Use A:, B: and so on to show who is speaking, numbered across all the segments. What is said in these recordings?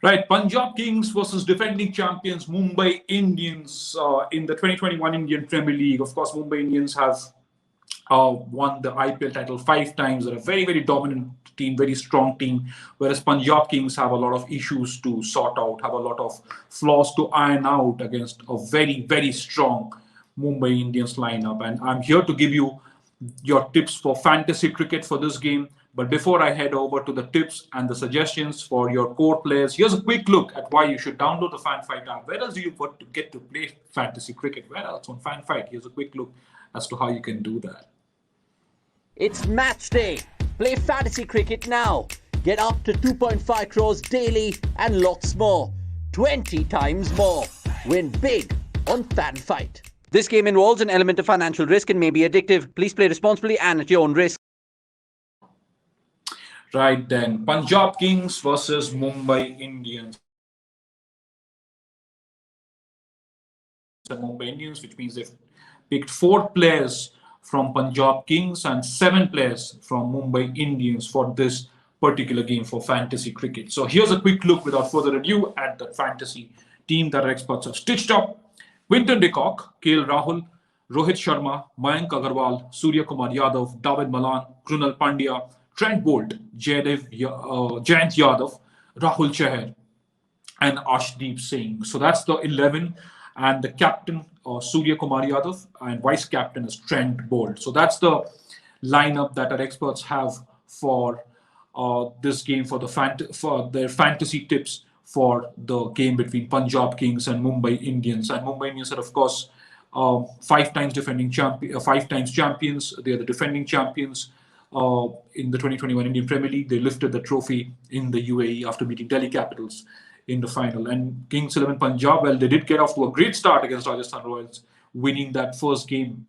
A: Right, Punjab Kings versus defending champions Mumbai Indians in the 2021 Indian Premier League. Of course, Mumbai Indians have won the IPL title 5 times. They're a very, very dominant team, very strong team. Whereas Punjab Kings have a lot of issues to sort out, have a lot of flaws to iron out against a very, very strong Mumbai Indians lineup. And I'm here to give you your tips for fantasy cricket for this game. But before I head over to the tips and the suggestions for your core players, here's a quick look at why you should download the FanFight app. Where else do you want to get to play fantasy cricket? Where else on FanFight? Here's a quick look as to how you can do that.
B: It's match day. Play fantasy cricket now. Get up to 2.5 crores daily and lots more. 20 times more. Win big on FanFight. This game involves an element of financial risk and may be addictive. Please play responsibly and at your own risk.
A: Right then, Punjab Kings versus Mumbai Indians. The Mumbai Indians, which means they've picked 4 players from Punjab Kings and 7 players from Mumbai Indians for this particular game for fantasy cricket. So here's a quick look without further ado at the fantasy team that our experts have stitched up. Quinton de Kock, KL Rahul, Rohit Sharma, Mayank Agarwal, Surya Kumar Yadav, David Malan, Krunal Pandya, Trent Bolt, Jayant Yadav, Rahul Chahar, and Ashdeep Singh. So that's the 11. And the captain, Surya Kumar Yadav, and vice captain is Trent Bolt. So that's the lineup that our experts have for this game for their fantasy tips for the game between Punjab Kings and Mumbai Indians. And Mumbai Indians are, of course, 5 times defending champion, 5 times champions. They are the defending champions in the 2021 Indian Premier League. They lifted the trophy in the UAE after beating Delhi Capitals in the final. And Kings 11 Punjab, well, they did get off to a great start against Rajasthan Royals, winning that first game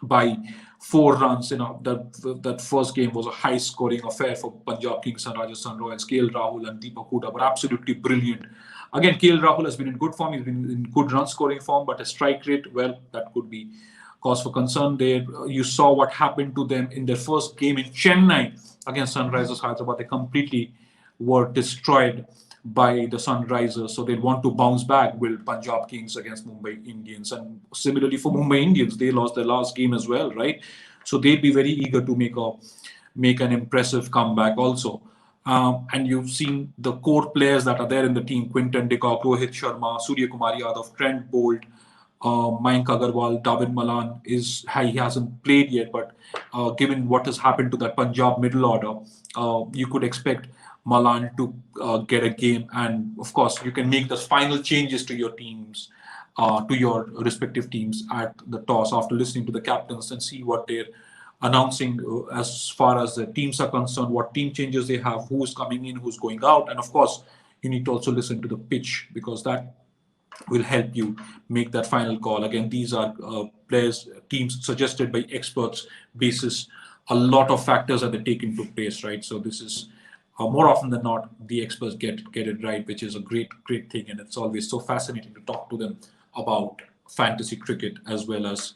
A: by 4 runs. That first game was a high-scoring affair for Punjab Kings and Rajasthan Royals. KL Rahul and Deepak Hooda were absolutely brilliant. Again, KL Rahul has been in good form. He's been in good run-scoring form, but his strike rate, well, that could be cause for concern there. You saw what happened to them in their first game in Chennai against Sunrisers Hyderabad. They completely were destroyed by the Sunrisers, so they want to bounce back with Punjab Kings against Mumbai Indians. And similarly for Mumbai Indians, they lost their last game as well, right? So they'd be very eager to make an impressive comeback also. And you've seen the core players that are there in the team: Quinton de Kock, Rohit Sharma, Surya Kumar Yadav, Trent Bolt, Mayank Agarwal, David Malan. He hasn't played yet, but given what has happened to that Punjab middle order, you could expect Malan to get a game. And of course, you can make the final changes to your teams, to your respective teams at the toss after listening to the captains and see what they're announcing as far as the teams are concerned, what team changes they have, who's coming in, who's going out. And of course, you need to also listen to the pitch, because that will help you make that final call. Again, these are teams suggested by experts basis a lot of factors that they take into place, right? So this is more often than not, the experts get it right, which is a great thing. And it's always so fascinating to talk to them about fantasy cricket as well as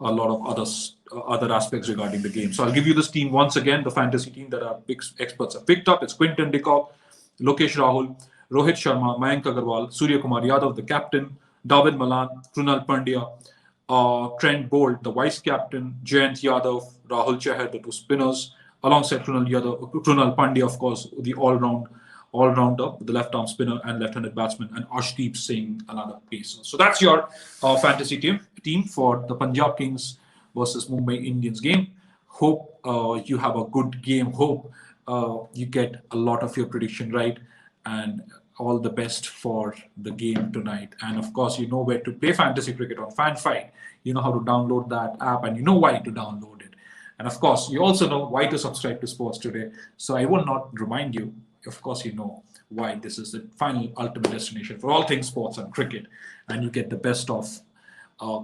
A: a lot of other aspects regarding the game. So I'll give you this team once again, the fantasy team that our big experts have picked up. It's Quinton de Kock, Lokesh Rahul, Rohit Sharma, Mayank Agarwal, Surya Kumar Yadav, the captain, David Malan, Krunal Pandya, Trent Bolt, the vice captain, Jayant Yadav, Rahul Chahar, the 2 spinners, alongside Krunal Pandya, of course, the all-rounder, the left-arm spinner and left-handed batsman, and Ashdeep Singh, another pacer. So that's your fantasy team for the Punjab Kings versus Mumbai Indians game. Hope you have a good game. Hope you get a lot of your prediction right, and all the best for the game tonight. And of course, you know where to play fantasy cricket on FanFight. You know how to download that app, and you know why to download it. And of course, you also know why to subscribe to Sports Today. So I will not remind you. Of course, you know why this is the final ultimate destination for all things sports and cricket. And you get the best of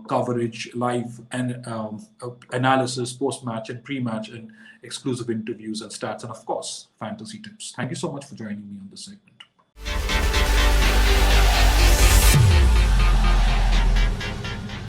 A: coverage, live and analysis, post-match and pre-match, and exclusive interviews and stats, and of course, fantasy tips. Thank you so much for joining me on this segment.